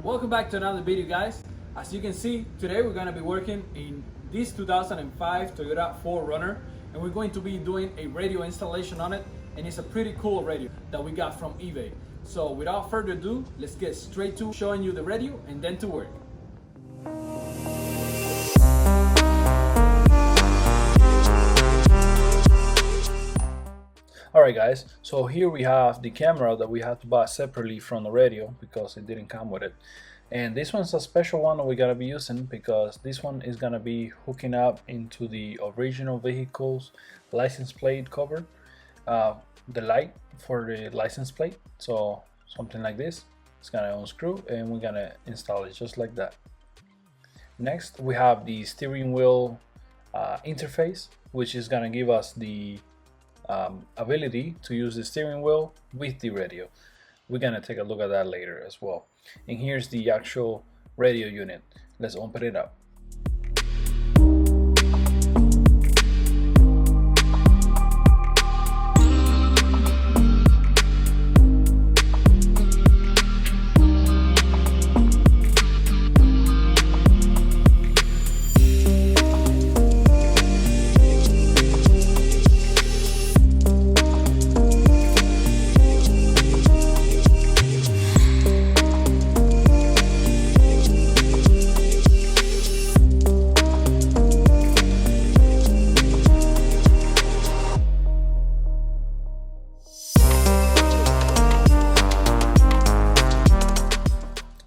Welcome back to another video, guys. As you can see, today we're going to be working in this 2005 Toyota 4Runner, and we're going to be doing a radio installation on it, and it's a pretty cool radio that we got from eBay. So without further ado, let's get straight to showing you the radio and then to work. Alright guys, so here we have the camera that we had to buy separately from the radio because it didn't come with it. And this one's a special one that we're gonna be using because this one is gonna be hooking up into the original vehicle's license plate cover, the light for the license plate. So something like this, it's gonna unscrew and we're gonna install it just like that. Next we have the steering wheel interface, which is gonna give us the ability to use the steering wheel with the radio. We're gonna take a look at that later as well. And here's the actual radio unit. Let's open it up.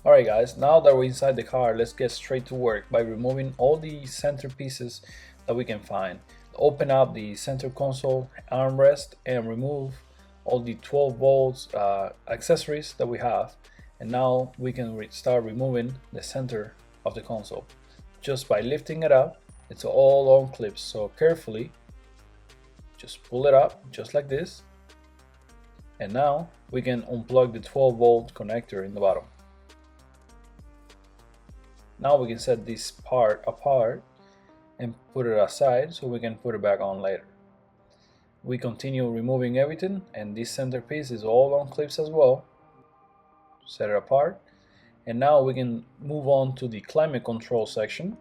Alright guys, now that we're inside the car, let's get straight to work by removing all the center pieces that we can find. Open up the center console armrest and remove all the 12 volts accessories that we have. And now we can start removing the center of the console. Just by lifting it up, it's all on clips, so carefully just pull it up just like this. And now we can unplug the 12 volt connector in the bottom. Now we can set this part apart and put it aside so we can put it back on later. We continue removing everything, and this centerpiece is all on clips as well. Set it apart, and now we can move on to the climate control section.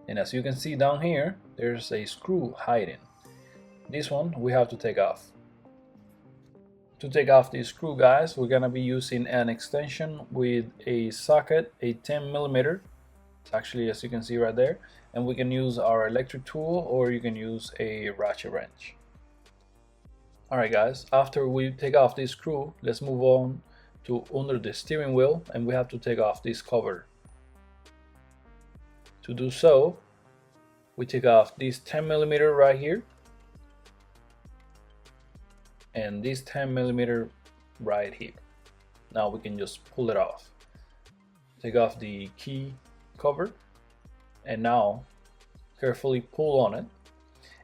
And as you can see down here, there's a screw hiding. This one we have to take off. To take off the screw, guys, we're gonna be using an extension with a socket, a 10mm. It's actually, as you can see right there, and we can use our electric tool or you can use a ratchet wrench. Alright guys, after we take off this screw, let's move on to under the steering wheel, and we have to take off this cover. To do so, we take off this 10mm right here and this 10mm right here. Now we can just pull it off. Take off the key cover and now carefully pull on it.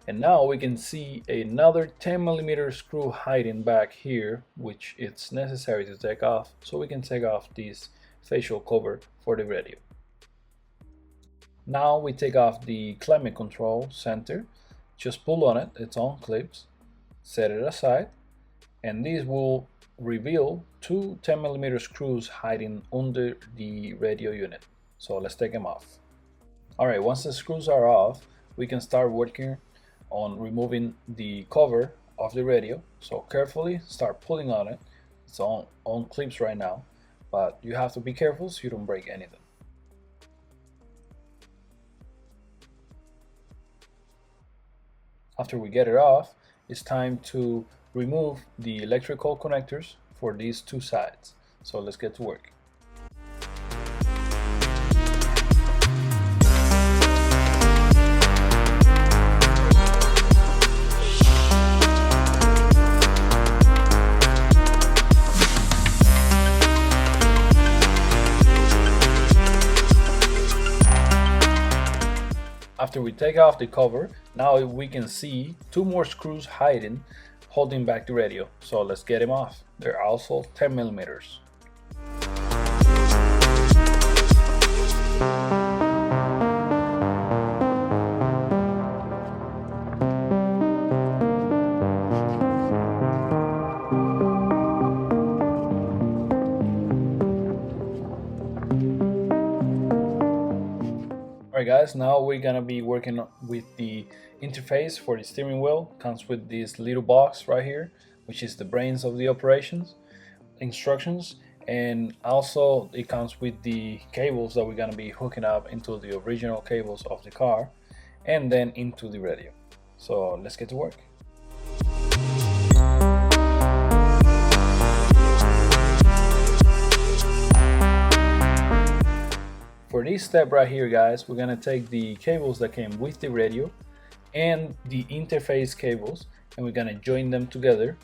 And now we can see another 10mm screw hiding back here, which it's necessary to take off, so we can take off this facial cover for the radio. Now we take off the climate control center. Just pull on it, it's on clips, set it aside, and this will reveal two 10mm screws hiding under the radio unit. So let's take them off. Alright, once the screws are off, we can start working on removing the cover of the radio. So carefully start pulling on it. It's on clips right now, but you have to be careful so you don't break anything. After we get it off, it's time to remove the electrical connectors for these two sides. So let's get to work. After we take off the cover, now we can see two more screws hiding, holding back the radio. So let's get them off. They're also 10mm. Alright guys, now we're gonna be working with the interface for the steering wheel. Comes with this little box right here, which is the brains of the operations instructions, and also it comes with the cables that we're gonna be hooking up into the original cables of the car and then into the radio. So let's get to work. For this step right here guys, we're gonna take the cables that came with the radio and the interface cables, and we're gonna join them together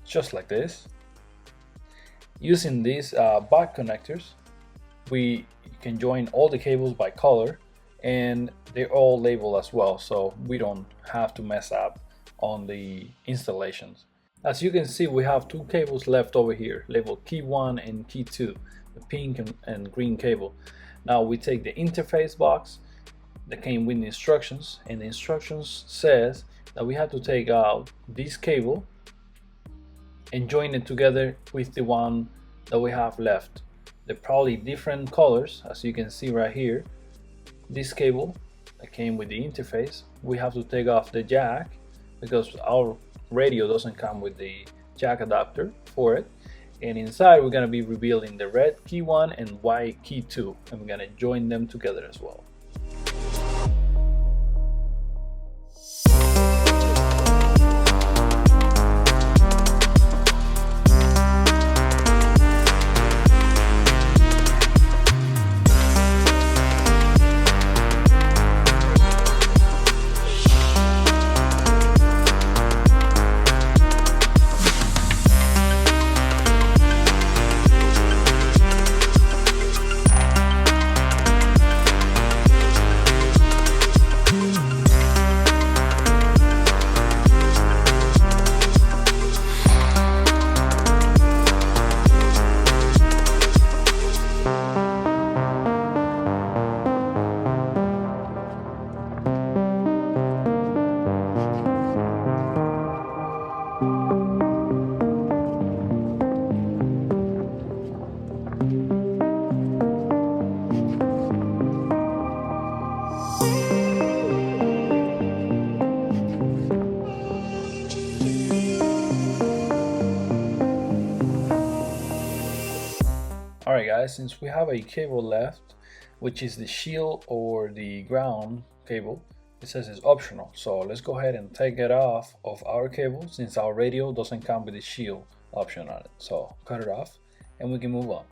just like this. Using these back connectors, we can join all the cables by color, and they're all labeled as well, so we don't have to mess up on the installations. As you can see, we have two cables left over here, labeled key 1 and key 2, the pink and green cable. Now we take the interface box that came with the instructions, and the instructions says that we have to take out this cable and join it together with the one that we have left. They're probably different colors, as you can see right here. This cable that came with the interface, we have to take off the jack because our radio doesn't come with the jack adapter for it. And inside we're going to be revealing the red key 1 and white key 2, and we're going to join them together as well. Alright guys, since we have a cable left, which is the shield or the ground cable, it says it's optional. So let's go ahead and take it off of our cable, since our radio doesn't come with the shield option on it. So cut it off and we can move on.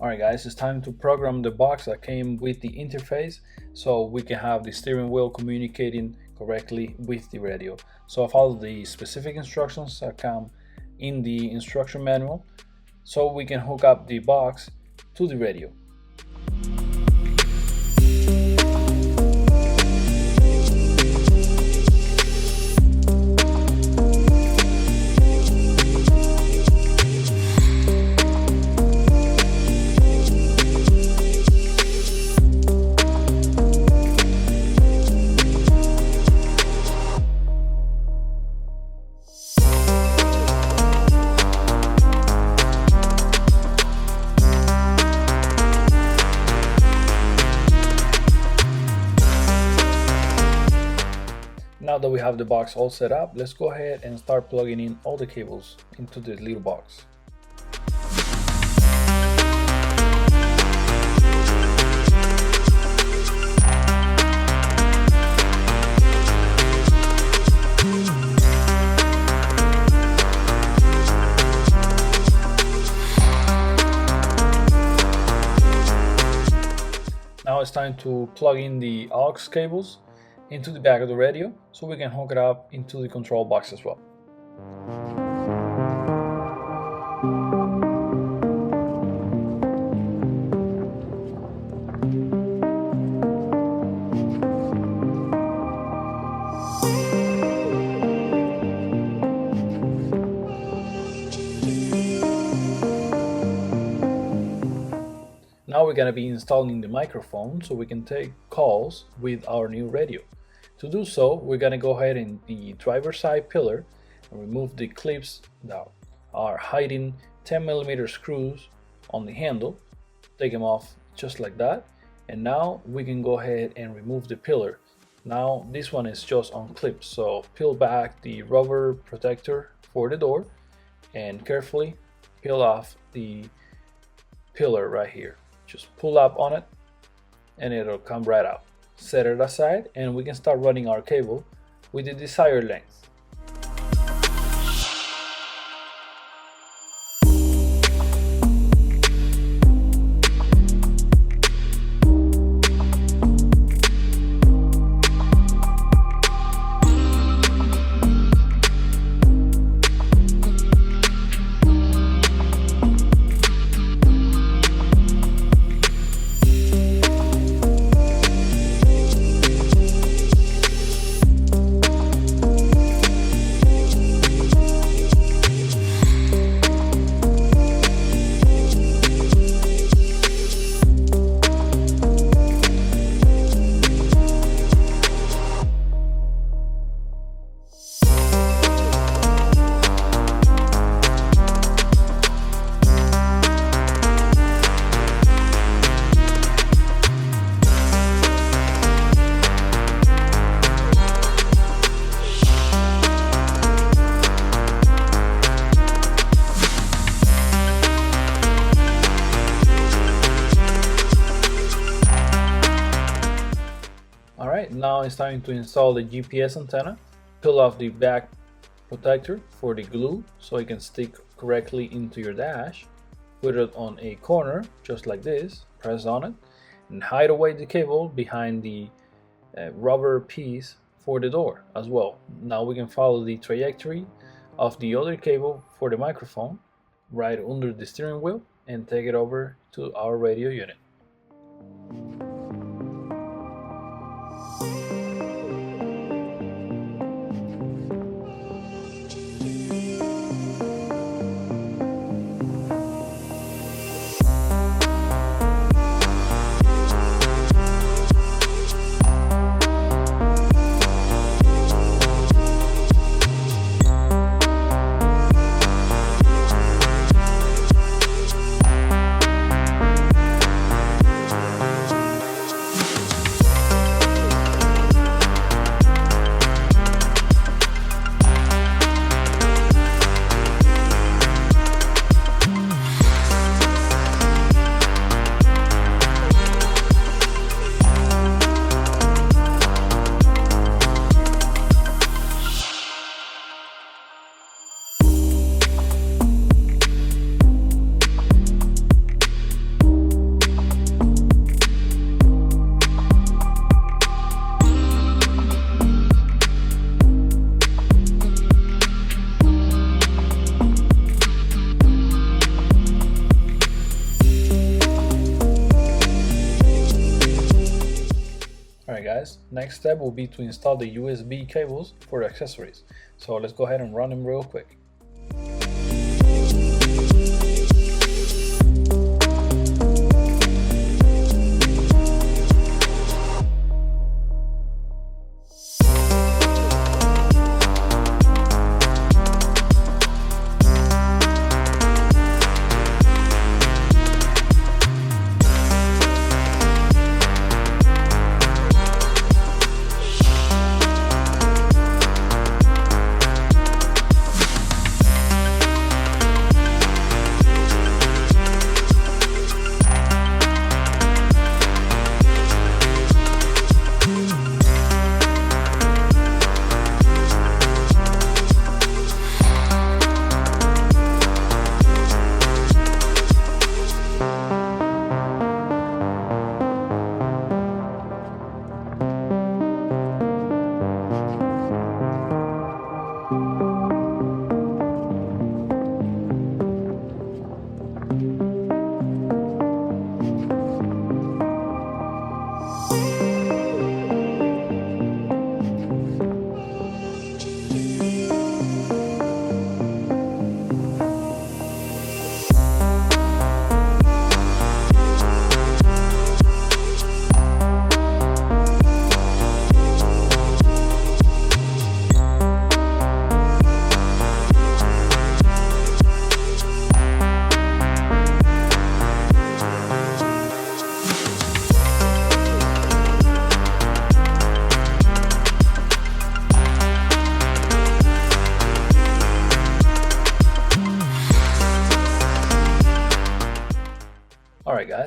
Alright guys, it's time to program the box that came with the interface so we can have the steering wheel communicating correctly with the radio. So follow the specific instructions that come in the instruction manual so we can hook up the box to the radio. Now that we have the box all set up, let's go ahead and start plugging in all the cables into the little box. Now it's time to plug in the aux cables into the back of the radio so we can hook it up into the control box as well. we're gonna be installing the microphone so we can take calls with our new radio. To do so, we're gonna go ahead in the driver's side pillar and remove the clips that are hiding 10mm screws on the handle. Take them off just like that, and now we can go ahead and remove the pillar. Now this one is just on clips, so peel back the rubber protector for the door and carefully peel off the pillar right here. Just pull up on it and it'll come right out. Set it aside and we can start running our cable with the desired length. Alright, now it's time to install the GPS antenna. Peel off the back protector for the glue so it can stick correctly into your dash. Put it on a corner just like this, press on it, and hide away the cable behind the rubber piece for the door as well. Now we can follow the trajectory of the other cable for the microphone right under the steering wheel and take it over to our radio unit. Alright guys, next step will be to install the USB cables for the accessories. So let's go ahead and run them real quick.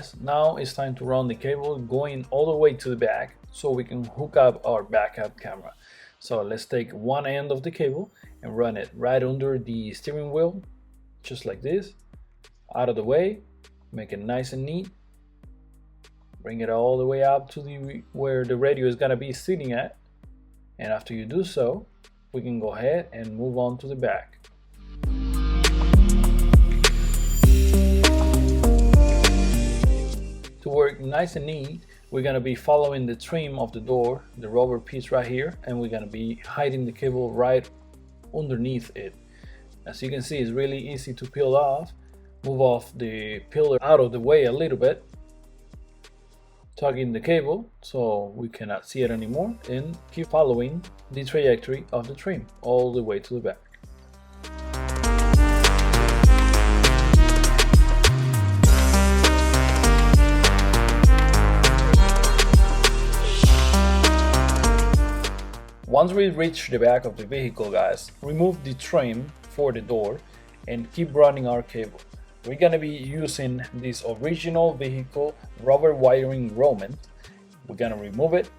guys, now it's time to run the cable going all the way to the back so we can hook up our backup camera. So let's take one end of the cable and run it right under the steering wheel, just like this, out of the way, make it nice and neat. Bring it all the way up to where the radio is gonna be sitting at. And after you do so, we can go ahead and move on to the back. To work nice and neat, we're gonna be following the trim of the door, the rubber piece right here, and we're gonna be hiding the cable right underneath it. As you can see, it's really easy to peel off. Move off the pillar out of the way a little bit. Tug in the cable so we cannot see it anymore, and keep following the trajectory of the trim all the way to the back. Once we reach the back of the vehicle, guys, remove the trim for the door and keep running our cable. We're gonna be using this original vehicle rubber wiring grommet. We're gonna remove it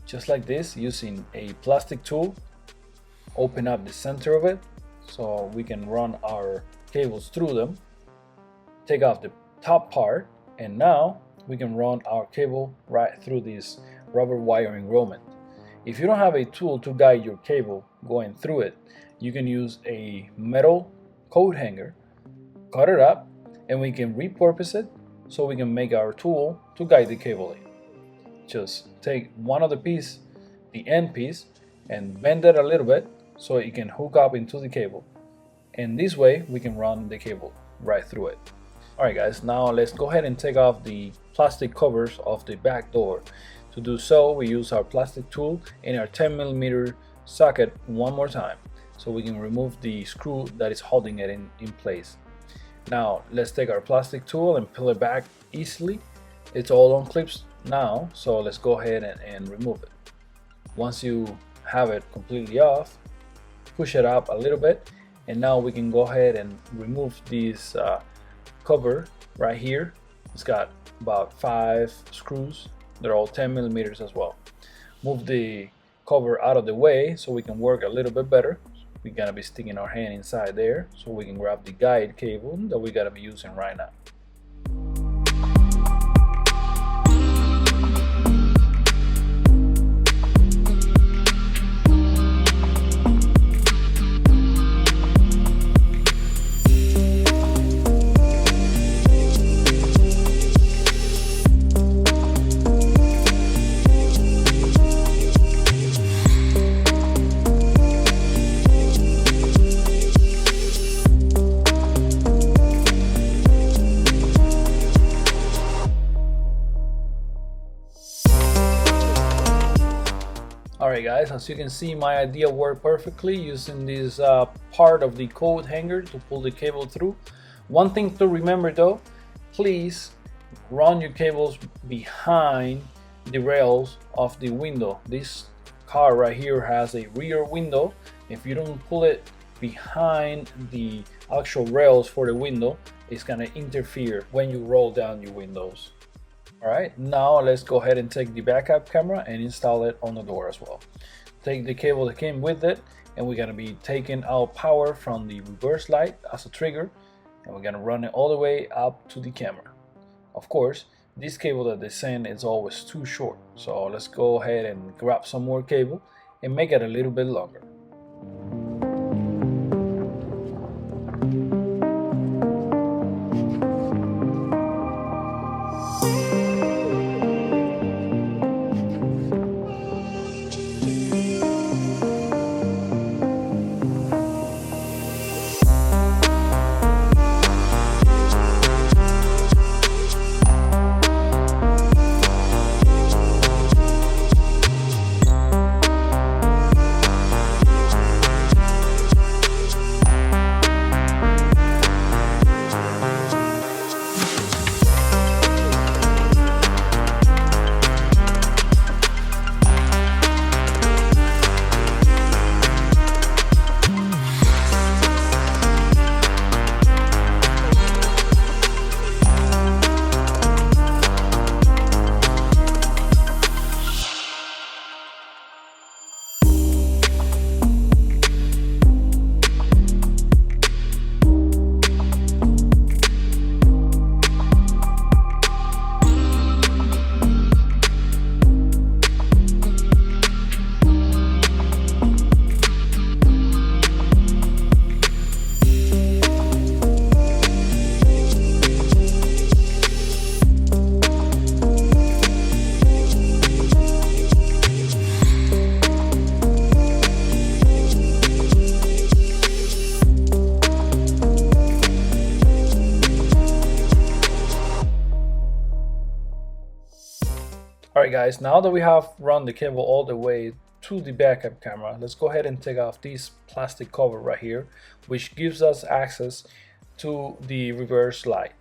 just like this using a plastic tool. Open up the center of it so we can run our cables through them. Take off the top part, and now we can run our cable right through this rubber wiring grommet. If you don't have a tool to guide your cable going through it, you can use a metal coat hanger. Cut it up and we can repurpose it so we can make our tool to guide the cable in. Just take one of the end piece, and bend it a little bit so it can hook up into the cable. And this way we can run the cable right through it. Alright guys, now let's go ahead and take off the plastic covers of the back door. To do so, we use our plastic tool and our 10mm socket one more time so we can remove the screw that is holding it in place. Now let's take our plastic tool and peel it back easily. It's all on clips now, so let's go ahead and remove it. Once you have it completely off, push it up a little bit, and now we can go ahead and remove this cover right here. It's got about 5 screws. They're all 10mm as well. Move the cover out of the way so we can work a little bit better. We're gonna be sticking our hand inside there so we can grab the guide cable that we're gonna be using right now. Alright guys, as you can see, my idea worked perfectly using this part of the coat hanger to pull the cable through. One thing to remember though, please run your cables behind the rails of the window. This car right here has a rear window. If you don't pull it behind the actual rails for the window, it's gonna interfere when you roll down your windows. Alright, now let's go ahead and take the backup camera and install it on the door as well. Take the cable that came with it, and we're going to be taking out power from the reverse light as a trigger, and we're going to run it all the way up to the camera. Of course, this cable that they send is always too short, so let's go ahead and grab some more cable and make it a little bit longer. Alright guys, now that we have run the cable all the way to the backup camera, let's go ahead and take off this plastic cover right here, which gives us access to the reverse light.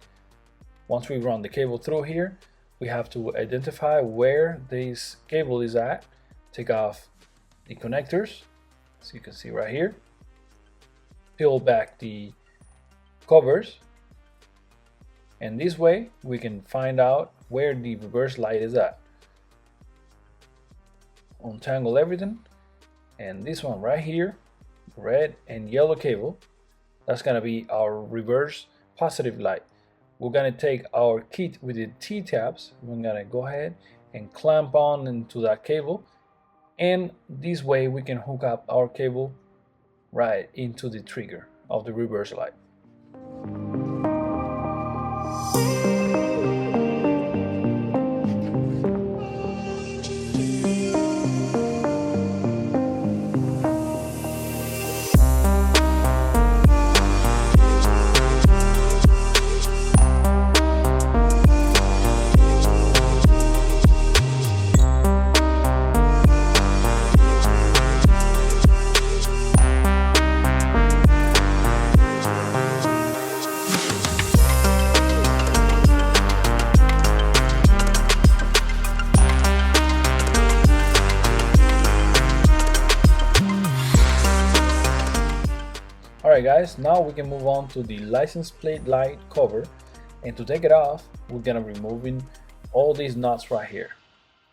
Once we run the cable through here, we have to identify where this cable is at, take off the connectors, as you can see right here, peel back the covers, and this way we can find out where the reverse light is at. Untangle everything, and this one right here, red and yellow cable, that's gonna be our reverse positive light. We're gonna take our kit with the T-tabs, we're gonna go ahead and clamp on into that cable, and this way we can hook up our cable right into the trigger of the reverse light. Alright guys, now we can move on to the license plate light cover, and to take it off we're gonna be removing all these nuts right here.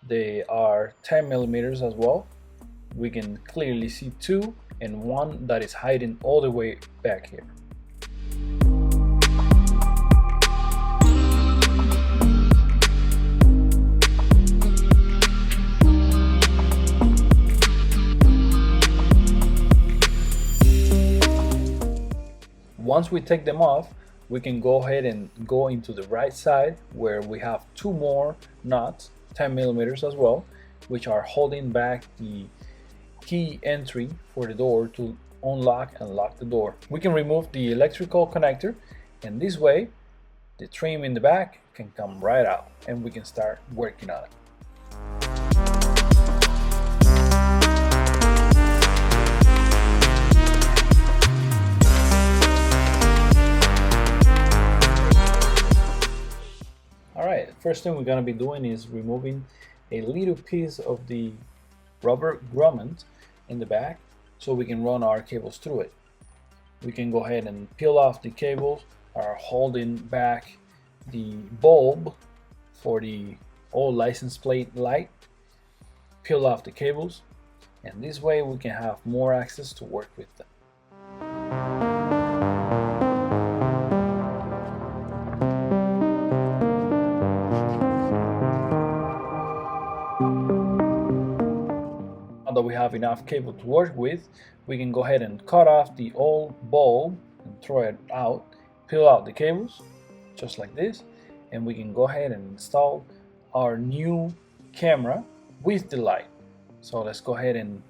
They are 10 millimeters as well. We can clearly see two and one that is hiding all the way back here. Once we take them off, we can go ahead and go into the right side where we have two more nuts, 10 millimeters as well, which are holding back the key entry for the door to unlock and lock the door. We can remove the electrical connector, and this way the trim in the back can come right out and we can start working on it. Alright, first thing we're going to be doing is removing a little piece of the rubber grommet in the back so we can run our cables through it. We can go ahead and peel off the cables, are holding back the bulb for the old license plate light, peel off the cables, and this way we can have more access to work with them. That we have enough cable to work with, we can go ahead and cut off the old bulb and throw it out, peel out the cables just like this, and we can go ahead and install our new camera with the light. So let's go ahead and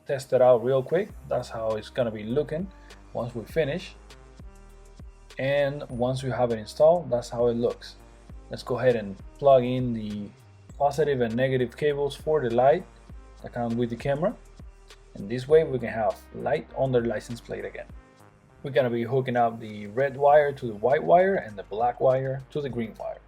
test it out real quick. That's how it's gonna be looking once we finish, and once we have it installed, that's how it looks. Let's go ahead and plug in the positive and negative cables for the light that comes with the camera, and this way we can have light on the license plate again. We're gonna be hooking up the red wire to the white wire and the black wire to the green wire.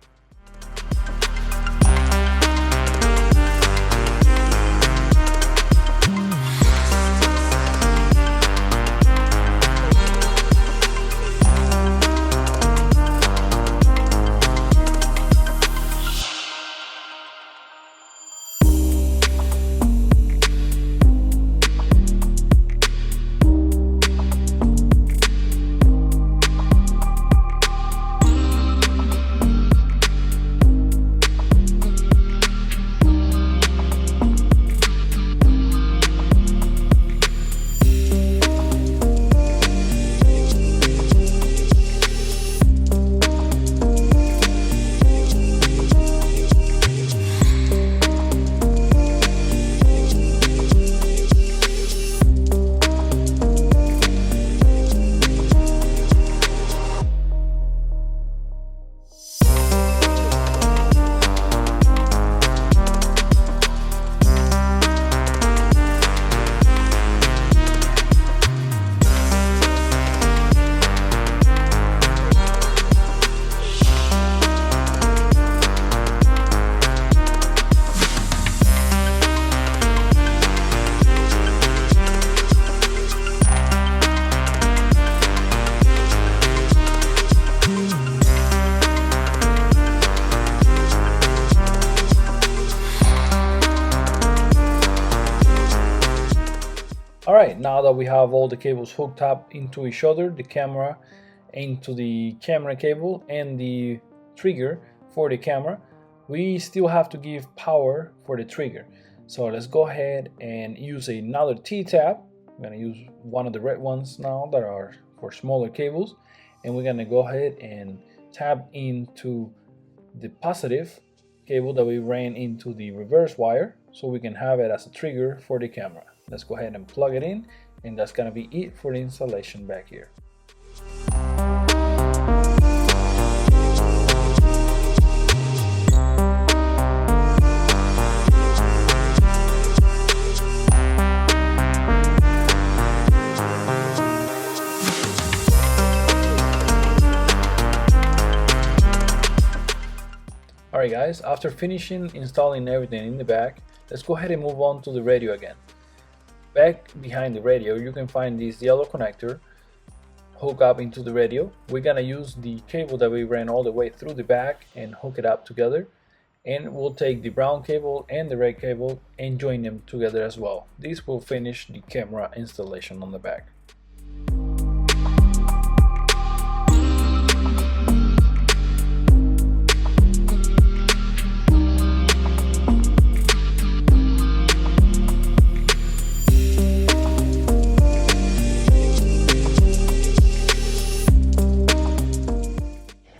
Alright, now that we have all the cables hooked up into each other, the camera into the camera cable and the trigger for the camera, we still have to give power for the trigger. So let's go ahead and use another T-tab. I'm going to use one of the red ones now that are for smaller cables, and we're going to go ahead and tap into the positive cable that we ran into the reverse wire so we can have it as a trigger for the camera. Let's go ahead and plug it in, and that's going to be it for the installation back here. Alright guys, after finishing installing everything in the back, let's go ahead and move on to the radio again. Back behind the radio, you can find this yellow connector hook up into the radio. We're gonna use the cable that we ran all the way through the back and hook it up together, and we'll take the brown cable and the red cable and join them together as well. This will finish the camera installation on the back.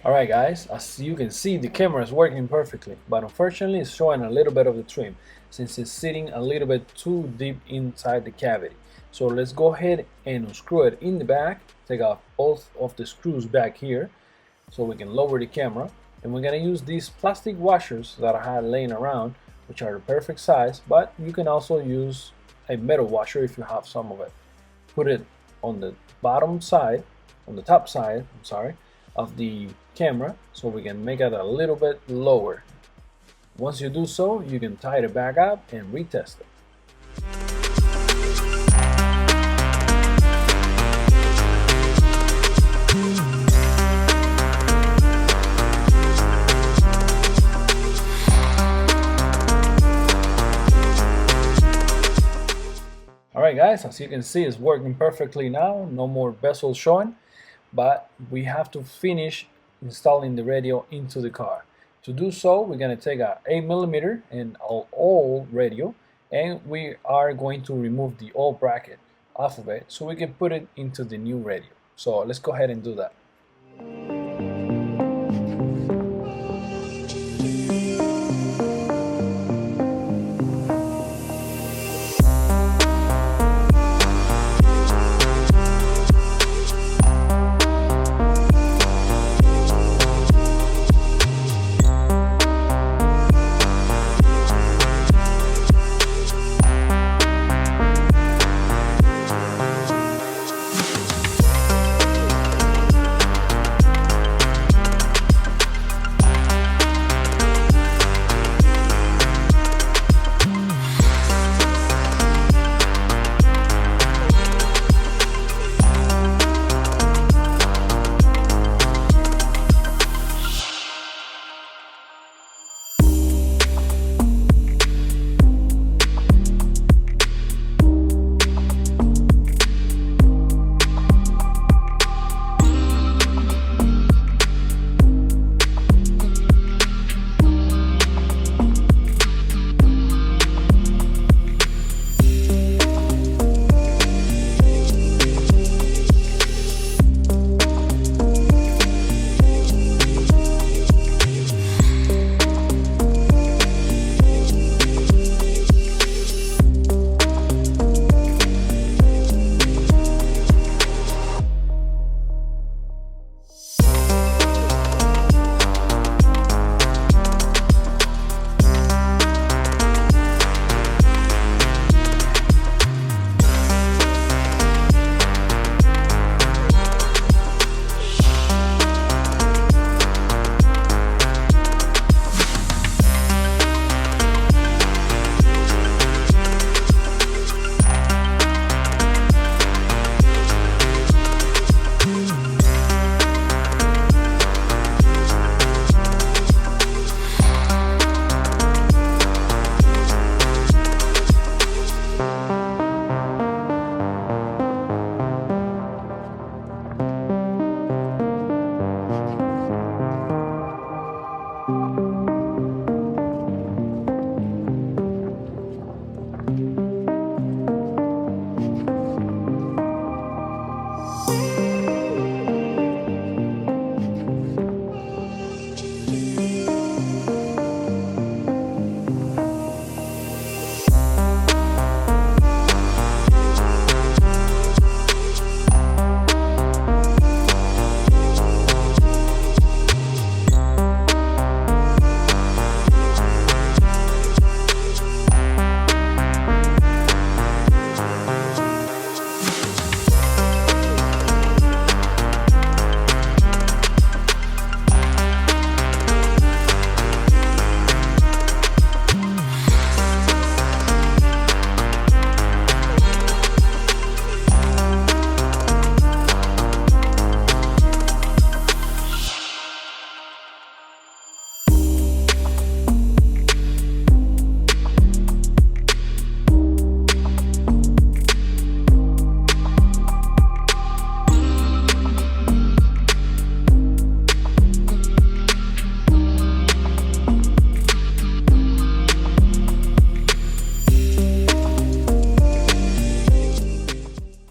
Alright guys, as you can see, the camera is working perfectly, but unfortunately it's showing a little bit of the trim since it's sitting a little bit too deep inside the cavity. So let's go ahead and unscrew it in the back, take off both of the screws back here so we can lower the camera, and we're going to use these plastic washers that I had laying around, which are the perfect size, but you can also use a metal washer if you have some of it. Put it on the bottom side, on the top side, I'm sorry, of the camera so we can make it a little bit lower. Once you do so, you can tie it back up and retest it. Alright guys, as you can see, it's working perfectly now, no more bezels showing, but we have to finish installing the radio into the car. To do so, we're going to take a 8mm and old radio, and we are going to remove the old bracket off of it so we can put it into the new radio. So let's go ahead and do that.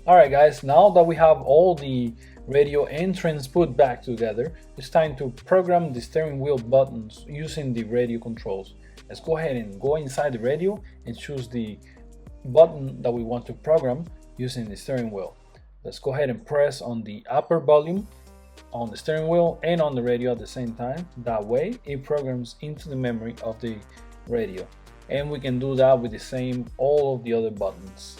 Alright guys, now that we have all the radio entrance put back together, it's time to program the steering wheel buttons using the radio controls. Let's go ahead and go inside the radio and choose the button that we want to program using the steering wheel. Let's go ahead and press on the upper volume on the steering wheel and on the radio at the same time. That way it programs into the memory of the radio. And we can do that with the same all of the other buttons.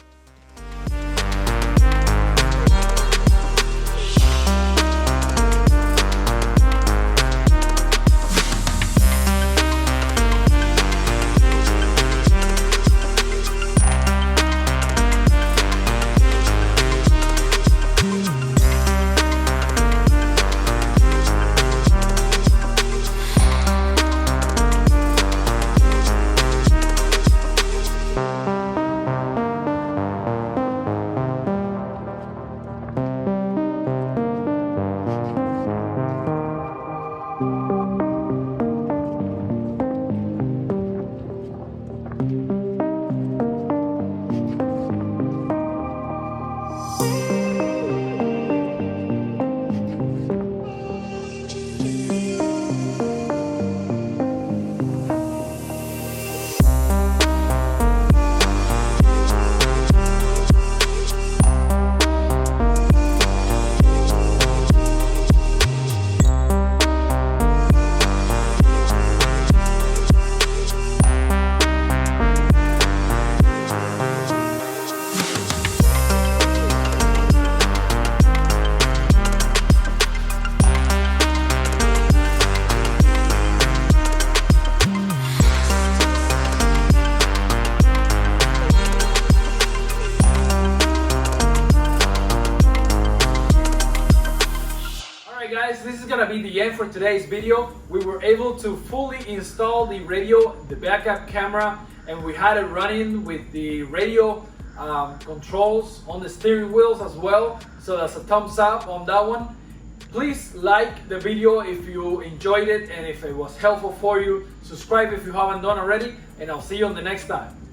Guys, this is gonna be the end for today's video. We were able to fully install the radio, the backup camera, and we had it running with the radio controls on the steering wheels as well. So that's a thumbs up on that one. Please like the video if you enjoyed it and if it was helpful for you. Subscribe if you haven't done already, and I'll see you on the next time.